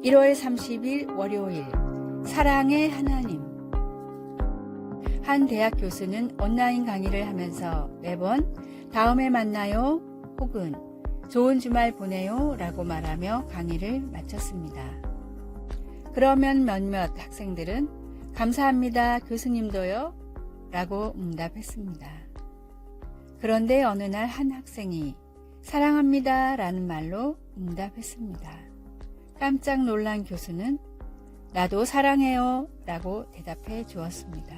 1월 30일 월요일 사랑의 하나님. 한 대학 교수는 온라인 강의를 하면서 매번 다음에 만나요 혹은 좋은 주말 보내요 라고 말하며 강의를 마쳤습니다. 그러면 몇몇 학생들은 감사합니다 교수님도요 라고 응답했습니다. 그런데 어느 날 한 학생이 사랑합니다 라는 말로 응답했습니다. 깜짝 놀란 교수는 나도 사랑해요 라고 대답해 주었습니다.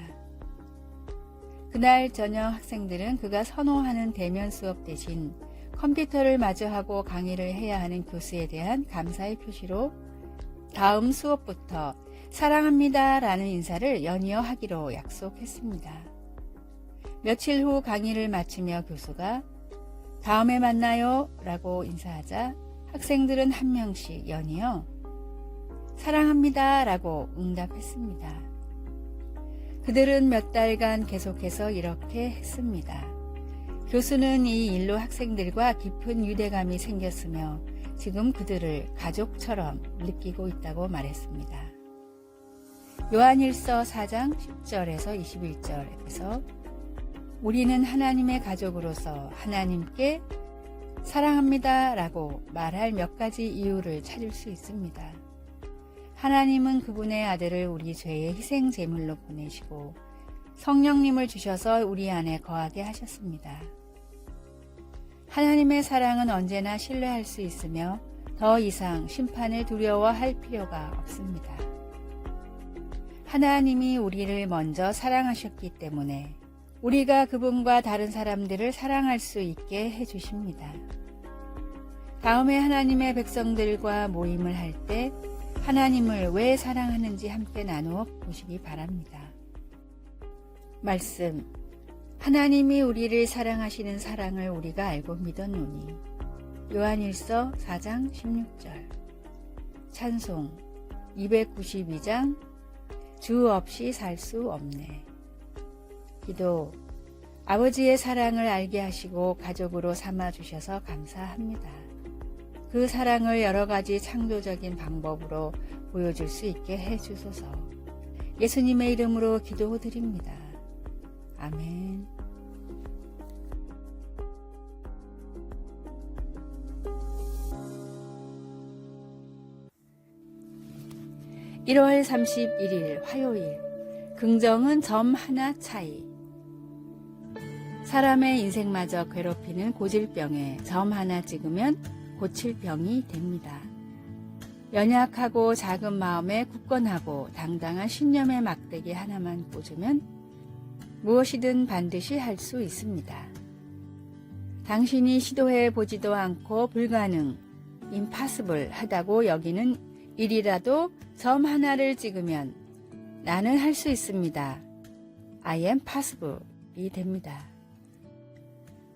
그날 저녁 학생들은 그가 선호하는 대면 수업 대신 컴퓨터를 마주하고 강의를 해야 하는 교수에 대한 감사의 표시로 다음 수업부터 사랑합니다 라는 인사를 연이어 하기로 약속했습니다. 며칠 후 강의를 마치며 교수가 다음에 만나요 라고 인사하자 학생들은 한 명씩 연이어 사랑합니다 라고 응답했습니다. 그들은 몇 달간 계속해서 이렇게 했습니다. 교수는 이 일로 학생들과 깊은 유대감이 생겼으며 지금 그들을 가족처럼 느끼고 있다고 말했습니다. 요한일서 4장 10절에서 21절에서 우리는 하나님의 가족으로서 하나님께 사랑합니다 라고 말할 몇 가지 이유를 찾을 수 있습니다. 하나님은 그분의 아들을 우리 죄의 희생 제물로 보내시고 성령님을 주셔서 우리 안에 거하게 하셨습니다. 하나님의 사랑은 언제나 신뢰할 수 있으며 더 이상 심판을 두려워할 필요가 없습니다. 하나님이 우리를 먼저 사랑하셨기 때문에 우리가 그분과 다른 사람들을 사랑할 수 있게 해주십니다. 다음에 하나님의 백성들과 모임을 할 때 하나님을 왜 사랑하는지 함께 나누어 보시기 바랍니다. 말씀. 하나님이 우리를 사랑하시는 사랑을 우리가 알고 믿었노니. 요한일서 4장 16절. 찬송 292장 주 없이 살 수 없네. 기도. 아버지의 사랑을 알게 하시고 가족으로 삼아주셔서 감사합니다. 그 사랑을 여러 가지 창조적인 방법으로 보여줄 수 있게 해주소서. 예수님의 이름으로 기도드립니다. 아멘. (1월 31일) 화요일. 긍정은 점 하나 차이. 사람의 인생마저 괴롭히는 고질병에 점 하나 찍으면 고칠 병이 됩니다. 연약하고 작은 마음에 굳건하고 당당한 신념의 막대기 하나만 꽂으면 무엇이든 반드시 할 수 있습니다. 당신이 시도해 보지도 않고 불가능, impossible 하다고 여기는 일이라도 점 하나를 찍으면 나는 할 수 있습니다. I am possible이 됩니다.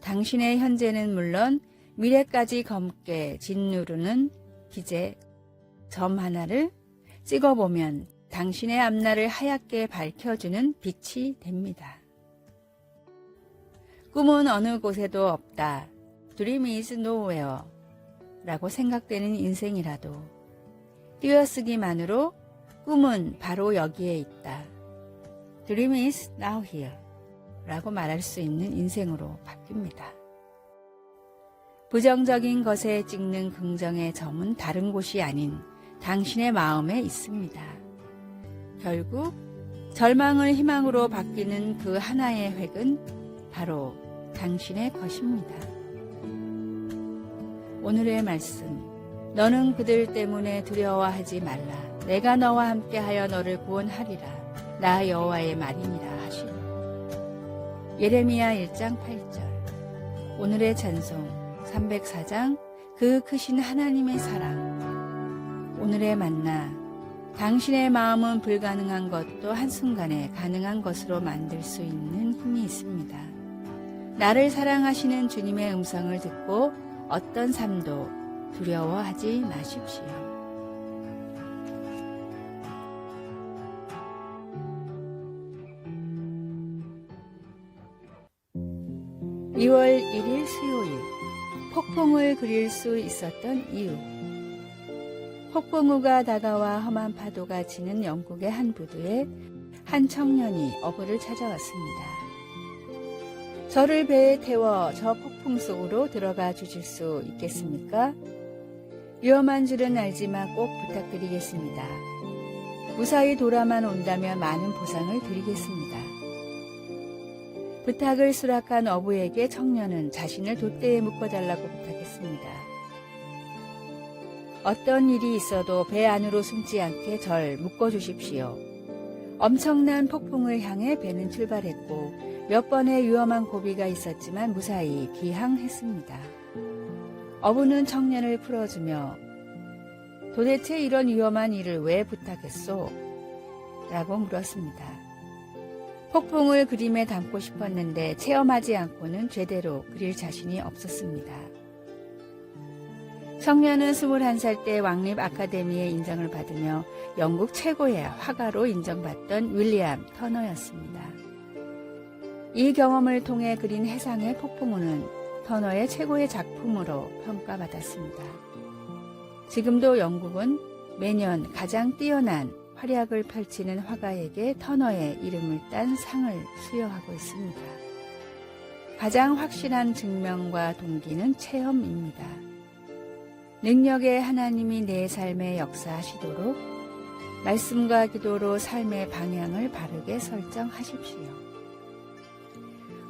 당신의 현재는 물론 미래까지 검게 짓누르는 기재 점 하나를 찍어보면 당신의 앞날을 하얗게 밝혀주는 빛이 됩니다. 꿈은 어느 곳에도 없다. Dream is nowhere 라고 생각되는 인생이라도 띄어쓰기만으로 꿈은 바로 여기에 있다. Dream is now here 라고 말할 수 있는 인생으로 바뀝니다. 부정적인 것에 찍는 긍정의 점은 다른 곳이 아닌 당신의 마음에 있습니다. 결국 절망을 희망으로 바뀌는 그 하나의 획은 바로 당신의 것입니다. 오늘의 말씀. 너는 그들 때문에 두려워하지 말라. 내가 너와 함께하여 너를 구원하리라. 나 여호와의 말이니라 하시니. 예레미야 1장 8절. 오늘의 찬송 304장 그 크신 하나님의 사랑. 오늘의 만나. 당신의 마음은 불가능한 것도 한순간에 가능한 것으로 만들 수 있는 힘이 있습니다. 나를 사랑하시는 주님의 음성을 듣고 어떤 삶도 두려워하지 마십시오. 2월 1일 수요일. 폭풍을 그릴 수 있었던 이유. 폭풍우가 다가와 험한 파도가 치는 영국의 한 부두에 한 청년이 어부를 찾아왔습니다. 저를 배에 태워 저 폭풍 속으로 들어가 주실 수 있겠습니까? 위험한 줄은 알지만 꼭 부탁드리겠습니다. 무사히 돌아만 온다면 많은 보상을 드리겠습니다. 부탁을 수락한 어부에게 청년은 자신을 돛대에 묶어달라고 부탁했습니다. 어떤 일이 있어도 배 안으로 숨지 않게 절 묶어주십시오. 엄청난 폭풍을 향해 배는 출발했고 몇 번의 위험한 고비가 있었지만 무사히 귀항했습니다. 어부는 청년을 풀어주며 도대체 이런 위험한 일을 왜 부탁했소? 라고 물었습니다. 폭풍을 그림에 담고 싶었는데 체험하지 않고는 제대로 그릴 자신이 없었습니다. 청년은 21살 때 왕립 아카데미의 인정을 받으며 영국 최고의 화가로 인정받던 윌리엄 터너였습니다. 이 경험을 통해 그린 해상의 폭풍우는 터너의 최고의 작품으로 평가받았습니다. 지금도 영국은 매년 가장 뛰어난 활약을 펼치는 화가에게 터너의 이름을 딴 상을 수여하고 있습니다. 가장 확실한 증명과 동기는 체험입니다. 능력의 하나님이 내 삶에 역사하시도록 말씀과 기도로 삶의 방향을 바르게 설정하십시오.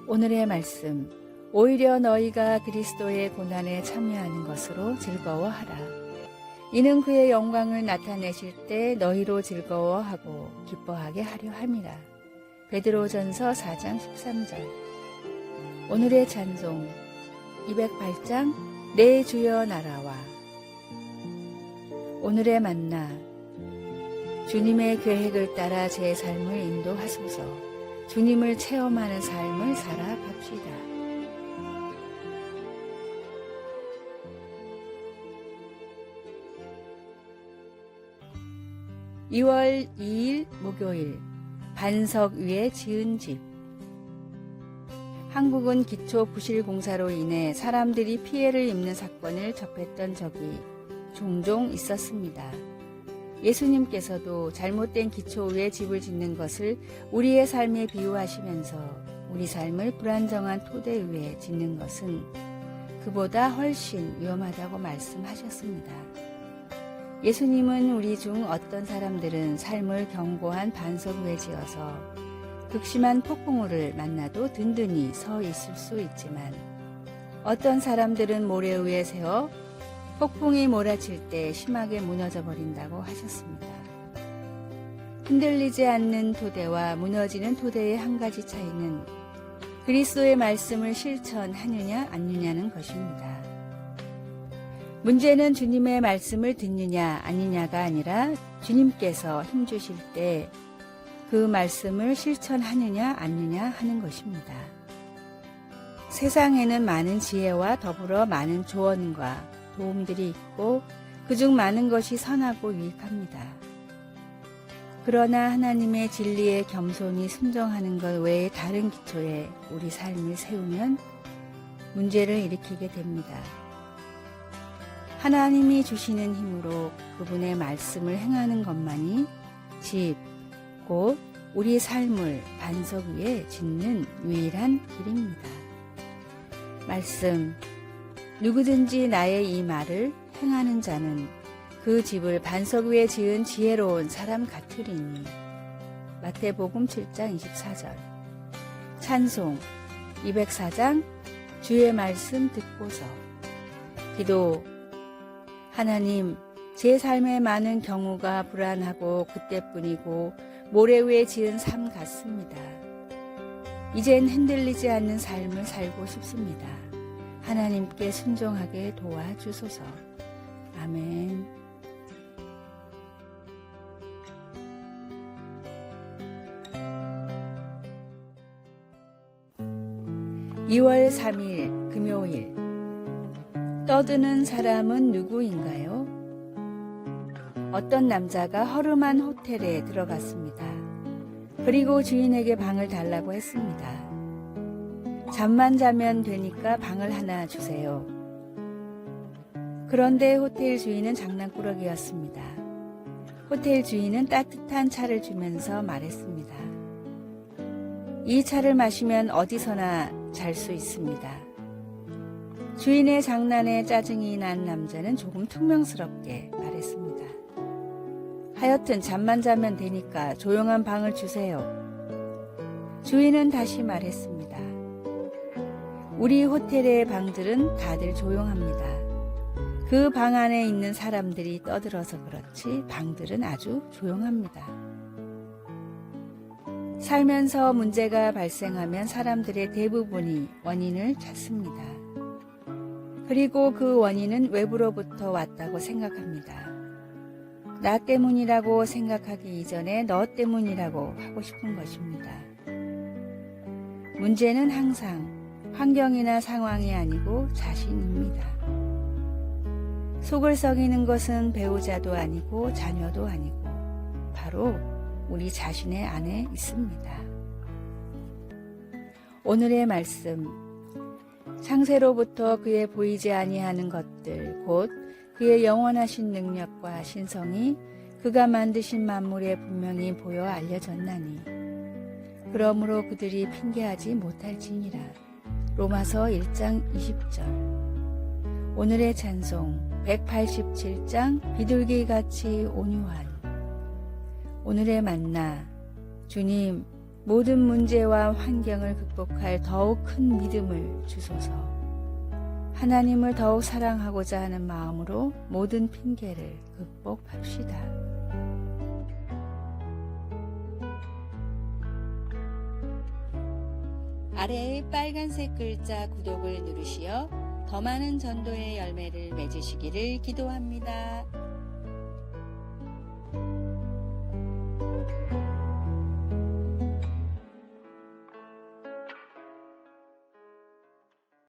오늘의 말씀, 오히려 너희가 그리스도의 고난에 참여하는 것으로 즐거워하라. 이는 그의 영광을 나타내실 때 너희로 즐거워하고 기뻐하게 하려 함이라. 베드로전서 4장 13절. 오늘의 찬송 208장 내 주여 나라와. 오늘의 만나, 주님의 계획을 따라 제 삶을 인도하소서. 주님을 체험하는 삶을 살아갑시다. (2월 2일) 목요일, 반석 위에 지은 집. 한국은 기초 부실공사로 인해 사람들이 피해를 입는 사건을 접했던 적이 종종 있었습니다. 예수님께서도 잘못된 기초 위에 집을 짓는 것을 우리의 삶에 비유하시면서 우리 삶을 불안정한 토대 위에 짓는 것은 그보다 훨씬 위험하다고 말씀하셨습니다. 예수님은 우리 중 어떤 사람들은 삶을 견고한 반석 위에 지어서 극심한 폭풍우를 만나도 든든히 서 있을 수 있지만 어떤 사람들은 모래 위에 세워 폭풍이 몰아칠 때 심하게 무너져 버린다고 하셨습니다. 흔들리지 않는 토대와 무너지는 토대의 한 가지 차이는 그리스도의 말씀을 실천하느냐 아니냐는 것입니다. 문제는 주님의 말씀을 듣느냐 아니냐가 아니라 주님께서 힘주실 때 그 말씀을 실천하느냐 아니냐 하는 것입니다. 세상에는 많은 지혜와 더불어 많은 조언과 도움들이 있고 그중 많은 것이 선하고 유익합니다. 그러나 하나님의 진리에 겸손히 순종하는 것 외에 다른 기초에 우리 삶을 세우면 문제를 일으키게 됩니다. 하나님이 주시는 힘으로 그분의 말씀을 행하는 것만이 집, 곧 우리 삶을 반석 위에 짓는 유일한 길입니다. 말씀, 누구든지 나의 이 말을 행하는 자는 그 집을 반석 위에 지은 지혜로운 사람 같으리니. 마태복음 7장 24절. 찬송 204장 주의 말씀 듣고서. 기도. 하나님, 제 삶의 많은 경우가 불안하고 그때뿐이고 모래 위에 지은 삶 같습니다. 이젠 흔들리지 않는 삶을 살고 싶습니다. 하나님께 순종하게 도와주소서. 아멘. (2월 3일) 금요일. 떠드는 사람은 누구인가요? 어떤 남자가 허름한 호텔에 들어갔습니다. 그리고 주인에게 방을 달라고 했습니다. 잠만 자면 되니까 방을 하나 주세요. 그런데 호텔 주인은 장난꾸러기였습니다. 호텔 주인은 따뜻한 차를 주면서 말했습니다. 이 차를 마시면 어디서나 잘 수 있습니다. 주인의 장난에 짜증이 난 남자는 조금 퉁명스럽게 말했습니다. 하여튼 잠만 자면 되니까 조용한 방을 주세요. 주인은 다시 말했습니다. 우리 호텔의 방들은 다들 조용합니다. 그 방 안에 있는 사람들이 떠들어서 그렇지 방들은 아주 조용합니다. 살면서 문제가 발생하면 사람들의 대부분이 원인을 찾습니다. 그리고 그 원인은 외부로부터 왔다고 생각합니다. 나 때문이라고 생각하기 이전에 너 때문이라고 하고 싶은 것입니다. 문제는 항상 환경이나 상황이 아니고 자신입니다. 속을 썩이는 것은 배우자도 아니고 자녀도 아니고 바로 우리 자신의 안에 있습니다. 오늘의 말씀, 창세로부터 그의 보이지 아니하는 것들 곧 그의 영원하신 능력과 신성이 그가 만드신 만물에 분명히 보여 알려졌나니 그러므로 그들이 핑계하지 못할지니라. 로마서 1장 20절. 오늘의 찬송 187장 비둘기같이 온유한. 오늘의 만나, 주님 모든 문제와 환경을 극복할 더욱 큰 믿음을 주소서. 하나님을 더욱 사랑하고자 하는 마음으로 모든 핑계를 극복합시다. 아래의 빨간색 글자 구독을 누르시어 더 많은 전도의 열매를 맺으시기를 기도합니다.